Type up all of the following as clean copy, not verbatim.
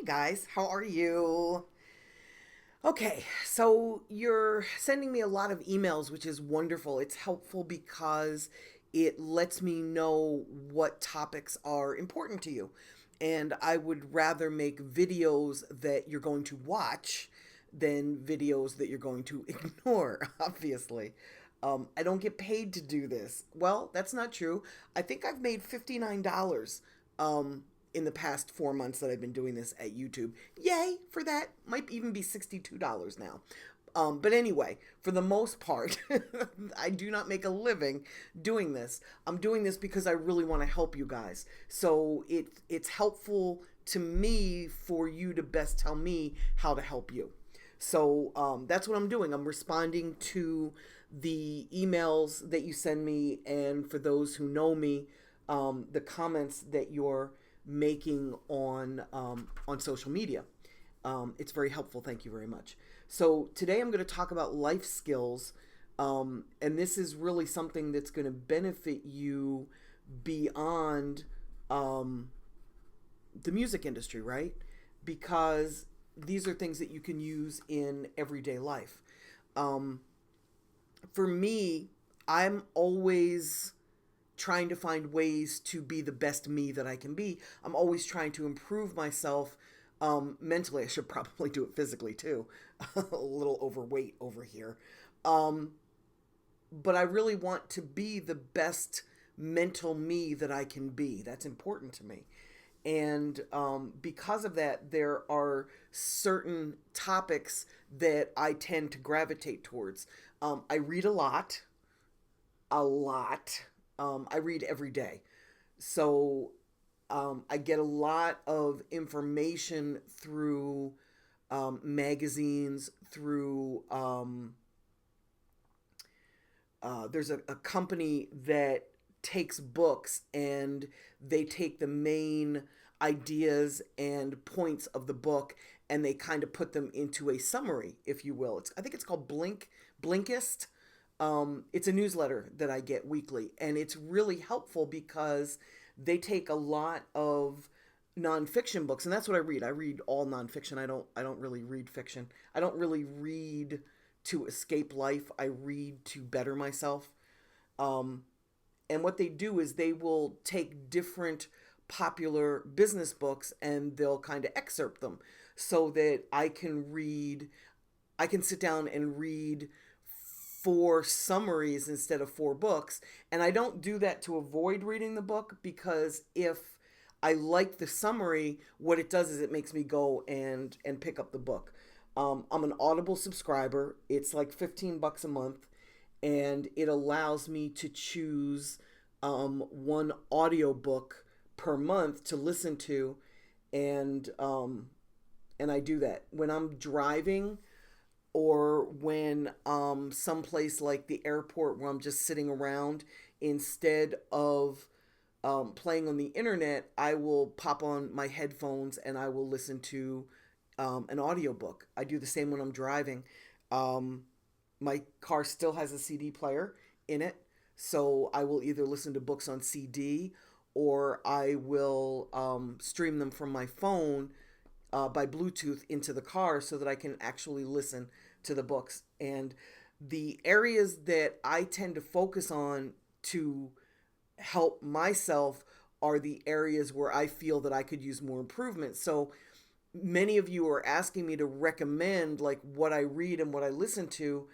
guys, how are you? Okay, so you're sending me a lot of emails, which is wonderful. It's helpful because it lets me know what topics are important to you. And I would rather make videos that you're going to watch than videos that you're going to ignore, obviously. I don't get paid to do this. Well, that's not true. I think I've made $59 in the past 4 months that I've been doing this at YouTube. Yay for that. Might even be $62 now. But anyway, for the most part, I do not make a living doing this. I'm doing this because I really want to help you guys. So it's helpful to me for you to best tell me how to help you. So that's what I'm doing. I'm responding to the emails that you send me, and for those who know me, the comments that you're making on social media. It's very helpful. Thank you very much. So today I'm going to talk about life skills, and this is really something that's going to benefit you beyond the music industry, right? Because these are things that you can use in everyday life. For me, I'm always trying to find ways to be the best me that I can be. I'm always trying to improve myself mentally. I should probably do it physically too. A little overweight over here. But I really want to be the best mental me that I can be. That's important to me. And because of that, there are certain topics that I tend to gravitate towards. I read a lot, a lot. I read every day. So I get a lot of information through magazines, through there's a company that takes books and they take the main ideas and points of the book and they kind of put them into a summary, if you will. I think it's called Blinkist. It's a newsletter that I get weekly, and it's really helpful because they take a lot of nonfiction books, and that's what I read. I read all nonfiction. I don't really read fiction. I don't really read to escape life. I read to better myself. And what they do is they will take different popular business books and they'll kind of excerpt them so that I can sit down and read four summaries instead of four books. And I don't do that to avoid reading the book, because if I like the summary, what it does is it makes me go and pick up the book. I'm an Audible subscriber. It's like $15 a month, and it allows me to choose one audiobook per month to listen to, and I do that when I'm driving, or when someplace like the airport where I'm just sitting around. Instead of playing on the internet, I will pop on my headphones and I will listen to an audiobook. I do the same when I'm driving. My car still has a CD player in it, so I will either listen to books on CD or I will stream them from my phone by Bluetooth into the car so that I can actually listen to the books. And the areas that I tend to focus on to help myself are the areas where I feel that I could use more improvement. So many of you are asking me to recommend like what I read and what I listen to,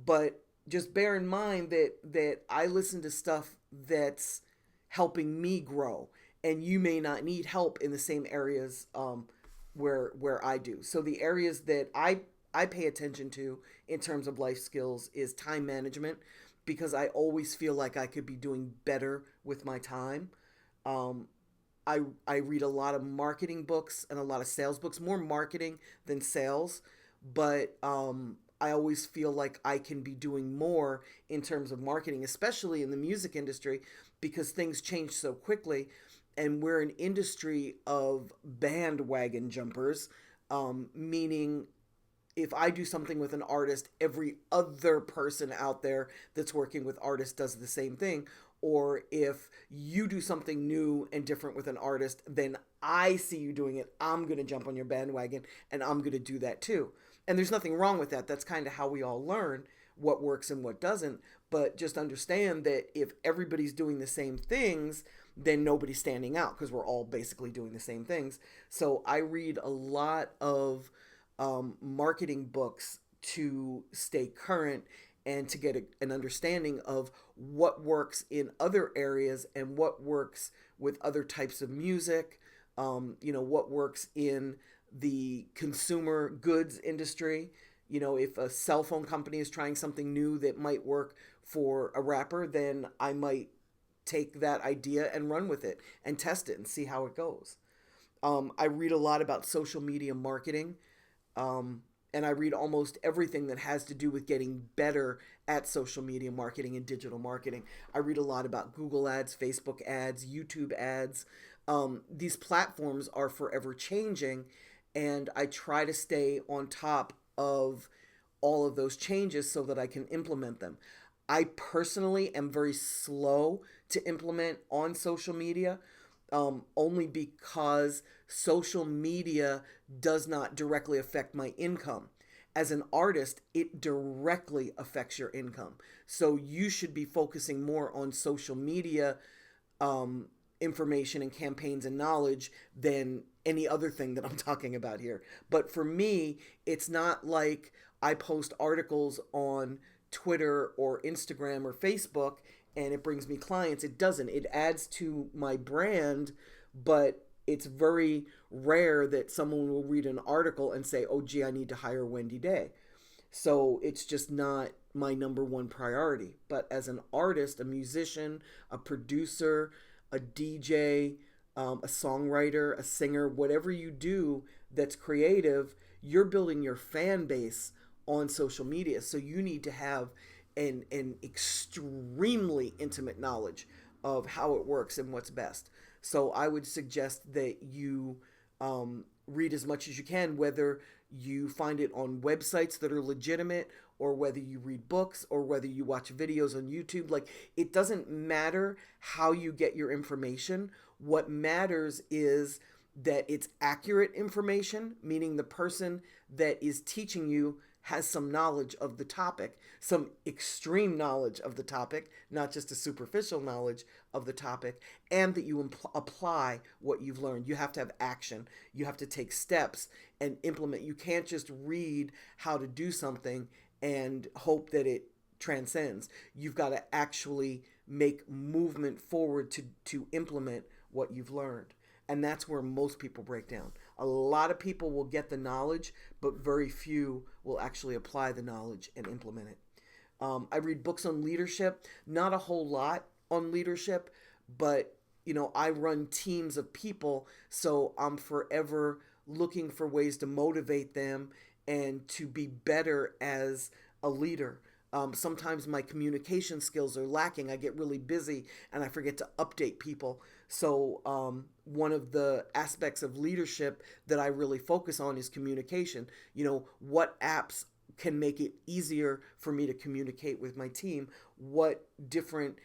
but just bear in mind that I listen to stuff that's helping me grow, and you may not need help in the same areas where I do. So the areas that I pay attention to in terms of life skills is time management, because I always feel like I could be doing better with my time. Um, I read a lot of marketing books and a lot of sales books, more marketing than sales, but I always feel like I can be doing more in terms of marketing, especially in the music industry, because things change so quickly, and we're an industry of bandwagon jumpers, meaning if I do something with an artist, every other person out there that's working with artists does the same thing. or if you do something new and different with an artist, then I see you doing it, I'm going to jump on your bandwagon and I'm going to do that too. And there's nothing wrong with that. That's kind of how we all learn what works and what doesn't. But just understand that if everybody's doing the same things, then nobody's standing out because we're all basically doing the same things. So I read a lot of marketing books to stay current and to get an understanding of what works in other areas and what works with other types of music, what works in the consumer goods industry. If a cell phone company is trying something new that might work for a rapper, then I might take that idea and run with it and test it and see how it goes. I read a lot about social media marketing. And I read almost everything that has to do with getting better at social media marketing and digital marketing. I read a lot about Google ads, Facebook ads, YouTube ads. These platforms are forever changing, and I try to stay on top of all of those changes so that I can implement them. I personally am very slow to implement on social media, only because social media does not directly affect my income. As an artist, it directly affects your income. So you should be focusing more on social media information and campaigns and knowledge than any other thing that I'm talking about here. But for me, it's not like I post articles on Twitter or Instagram or Facebook and it brings me clients. It doesn't. It adds to my brand, but it's very rare that someone will read an article and say, oh, gee, I need to hire Wendy Day. So it's just not my number one priority. But as an artist, a musician, a producer, a DJ, a songwriter, a singer, whatever you do that's creative, you're building your fan base on social media. So you need to have an extremely intimate knowledge of how it works and what's best. So I would suggest that you read as much as you can, whether you find it on websites that are legitimate or whether you read books or whether you watch videos on YouTube. Like, it doesn't matter how you get your information. What matters is that it's accurate information, meaning the person that is teaching you has some knowledge of the topic, some extreme knowledge of the topic, not just a superficial knowledge of the topic, and that you apply what you've learned. You have to have action. You have to take steps and implement. You can't just read how to do something and hope that it transcends. You've got to actually make movement forward to implement what you've learned. And that's where most people break down. A lot of people will get the knowledge, but very few will actually apply the knowledge and implement it. I read books on leadership, not a whole lot on leadership, but I run teams of people, so I'm forever looking for ways to motivate them and to be better as a leader. Sometimes my communication skills are lacking. I get really busy and I forget to update people. So one of the aspects of leadership that I really focus on is communication. What apps can make it easier for me to communicate with my team? What different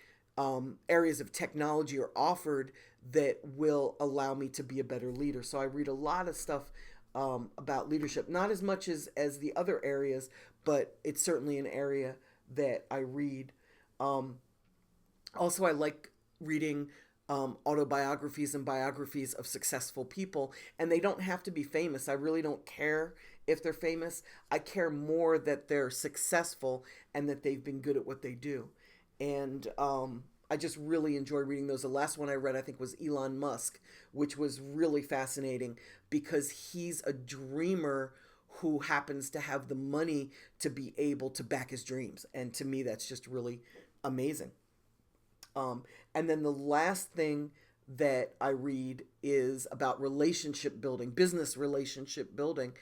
areas of technology are offered that will allow me to be a better leader? So I read a lot of stuff about leadership, not as much as the other areas, but it's certainly an area that I read. Also, I like reading autobiographies and biographies of successful people, and they don't have to be famous. I really don't care if they're famous. I care more that they're successful and that they've been good at what they do. And I just really enjoy reading those. The last one I read, I think, was Elon Musk, which was really fascinating because he's a dreamer who happens to have the money to be able to back his dreams. And to me, that's just really amazing. And then the last thing that I read is about relationship building, business relationship building,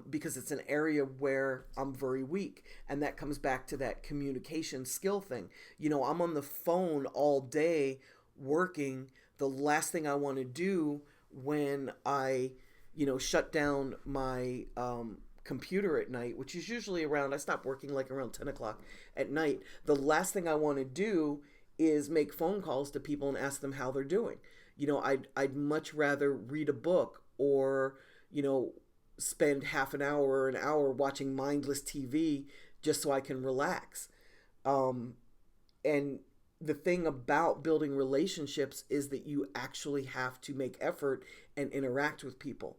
because it's an area where I'm very weak. And that comes back to that communication skill thing. I'm on the phone all day working. The last thing I want to do when I shut down my computer at night, which is usually I stop working like around 10 o'clock at night. The last thing I want to do is make phone calls to people and ask them how they're doing. I'd much rather read a book or, you know, spend half an hour or an hour watching mindless TV just so I can relax. Um, and the thing about building relationships is that you actually have to make effort and interact with people.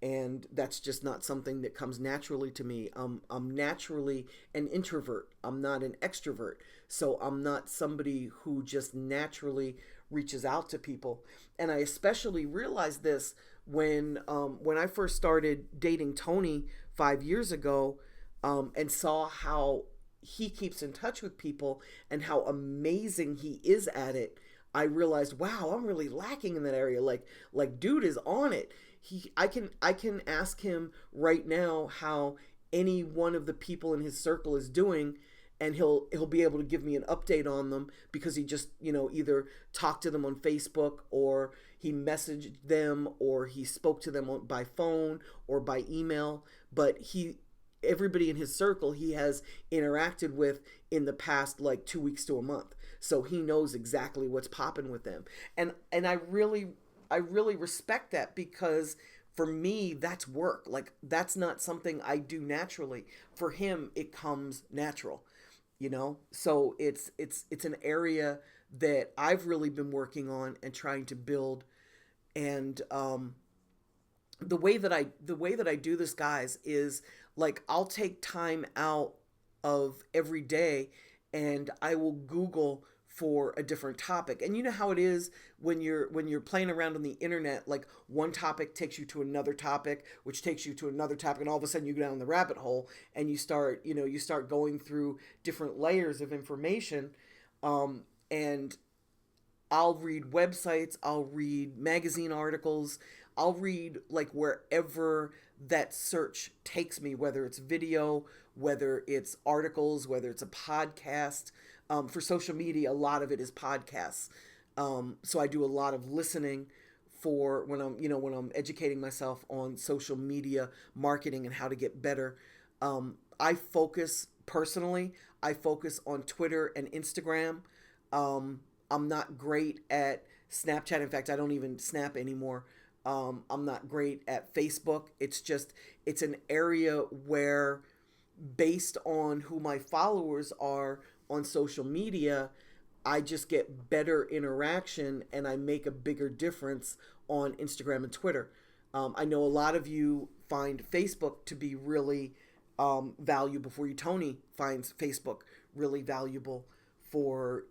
And that's just not something that comes naturally to me. I'm naturally an introvert. I'm not an extrovert. So I'm not somebody who just naturally reaches out to people. And I especially realized this when I first started dating Tony 5 years ago, and saw how he keeps in touch with people and how amazing he is at it. I realized, wow, I'm really lacking in that area. Like dude is on it. I can ask him right now how any one of the people in his circle is doing, and he'll be able to give me an update on them because he just, either talked to them on Facebook, or he messaged them, or he spoke to them by phone or by email. But everybody in his circle he has interacted with in the past like 2 weeks to a month, so he knows exactly what's popping with them. And I really respect that, because for me that's work. Like, that's not something I do naturally. For him it comes natural. So it's an area that I've really been working on and trying to build. And the way that I do this, guys, is like I'll take time out of every day and I will Google for a different topic. And you know how it is when you're playing around on the internet, like one topic takes you to another topic, which takes you to another topic, and all of a sudden you go down the rabbit hole and you start going through different layers of information. And I'll read websites, I'll read magazine articles, I'll read like wherever that search takes me, whether it's video, whether it's articles, whether it's a podcast. For social media, a lot of it is podcasts. So I do a lot of listening for when I'm educating myself on social media marketing and how to get better. I focus personally. I focus on Twitter and Instagram. I'm not great at Snapchat. In fact, I don't even snap anymore. I'm not great at Facebook. It's an area where, based on who my followers are on social media, I just get better interaction and I make a bigger difference on Instagram and Twitter. I know a lot of you find Facebook to be really valuable for you. Tony finds Facebook really valuable for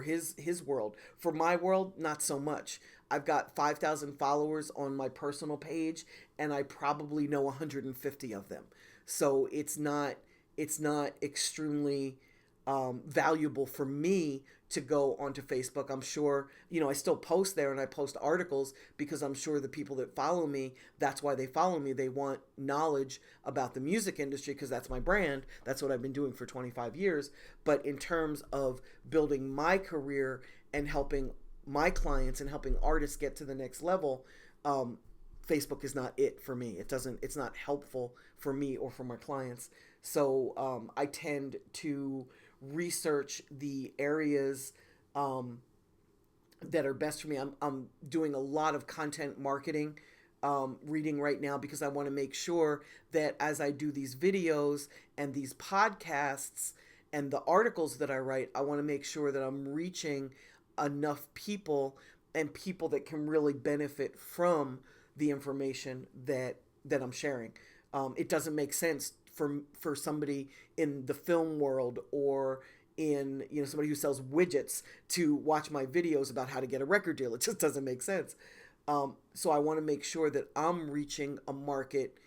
his world. For my world, not so much. I've got 5,000 followers on my personal page, and I probably know 150 of them. So it's not extremely valuable for me to go onto Facebook. I'm sure, I still post there and I post articles because I'm sure the people that follow me, that's why they follow me. They want knowledge about the music industry because that's my brand. That's what I've been doing for 25 years. But in terms of building my career and helping my clients and helping artists get to the next level, Facebook is not it for me. It's not helpful for me or for my clients. So I tend to research the areas that are best for me. I'm doing a lot of content marketing reading right now because I want to make sure that as I do these videos and these podcasts and the articles that I write, I want to make sure that I'm reaching enough people and people that can really benefit from the information that I'm sharing. It doesn't make sense for somebody in the film world or in somebody who sells widgets to watch my videos about how to get a record deal. It just doesn't make sense. So I want to make sure that I'm reaching a market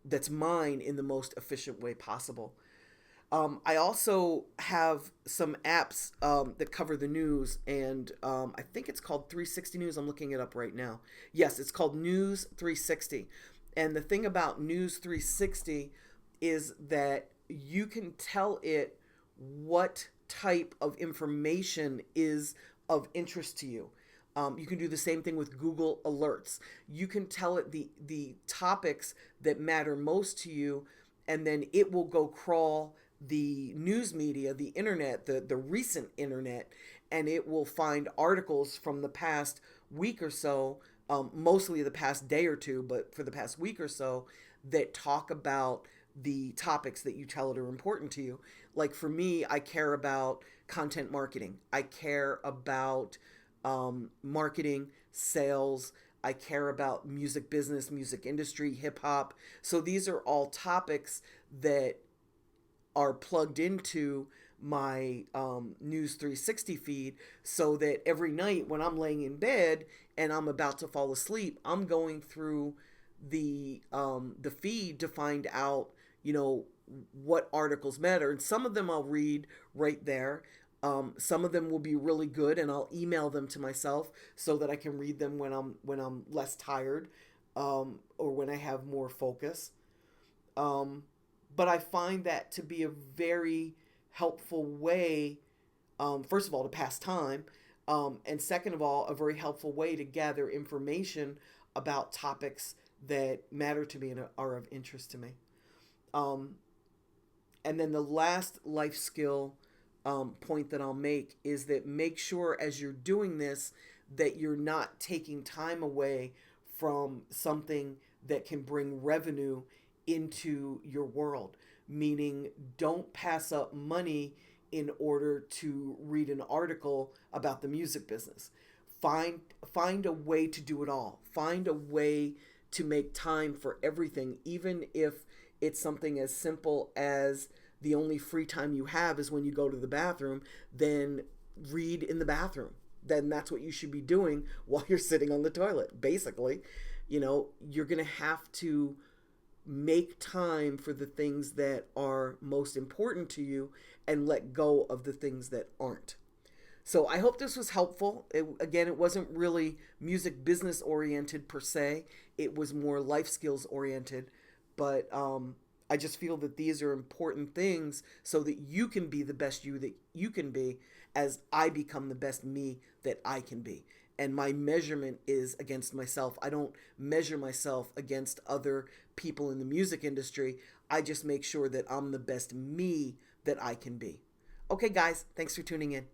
that's mine in the most efficient way possible. I also have some apps that cover the news, and I think it's called 360 News. I'm looking it up right now. Yes, it's called News 360. And the thing about News 360 is that you can tell it what type of information is of interest to you. You can do the same thing with Google Alerts. You can tell it the topics that matter most to you, and then it will go crawl the news media, the internet, the recent internet, and it will find articles from the past week or so, mostly the past day or two, but for the past week or so, that talk about the topics that you tell it are important to you. Like for me, I care about content marketing. I care about marketing, sales. I care about music business, music industry, hip hop. So these are all topics that are plugged into my News 360 feed, so that every night when I'm laying in bed and I'm about to fall asleep, I'm going through the feed to find out, you know, what articles matter. And some of them I'll read right there. Some of them will be really good, and I'll email them to myself so that I can read them when I'm less tired, or when I have more focus. But I find that to be a very helpful way, first of all, to pass time, and second of all, a very helpful way to gather information about topics that matter to me and are of interest to me. Um, and then the last life skill point that I'll make is that make sure as you're doing this that you're not taking time away from something that can bring revenue into your world. Meaning, don't pass up money in order to read an article about the music business. Find a way to do it all. Find a way to make time for everything, even if it's something as simple as the only free time you have is when you go to the bathroom. Then read in the bathroom. Then that's what you should be doing while you're sitting on the toilet. Basically, you know, you're going to have to make time for the things that are most important to you and let go of the things that aren't. So I hope this was helpful. Again, it wasn't really music business oriented per se. It was more life skills oriented. But I just feel that these are important things so that you can be the best you that you can be, as I become the best me that I can be. And my measurement is against myself. I don't measure myself against other people in the music industry. I just make sure that I'm the best me that I can be. Okay, guys, thanks for tuning in.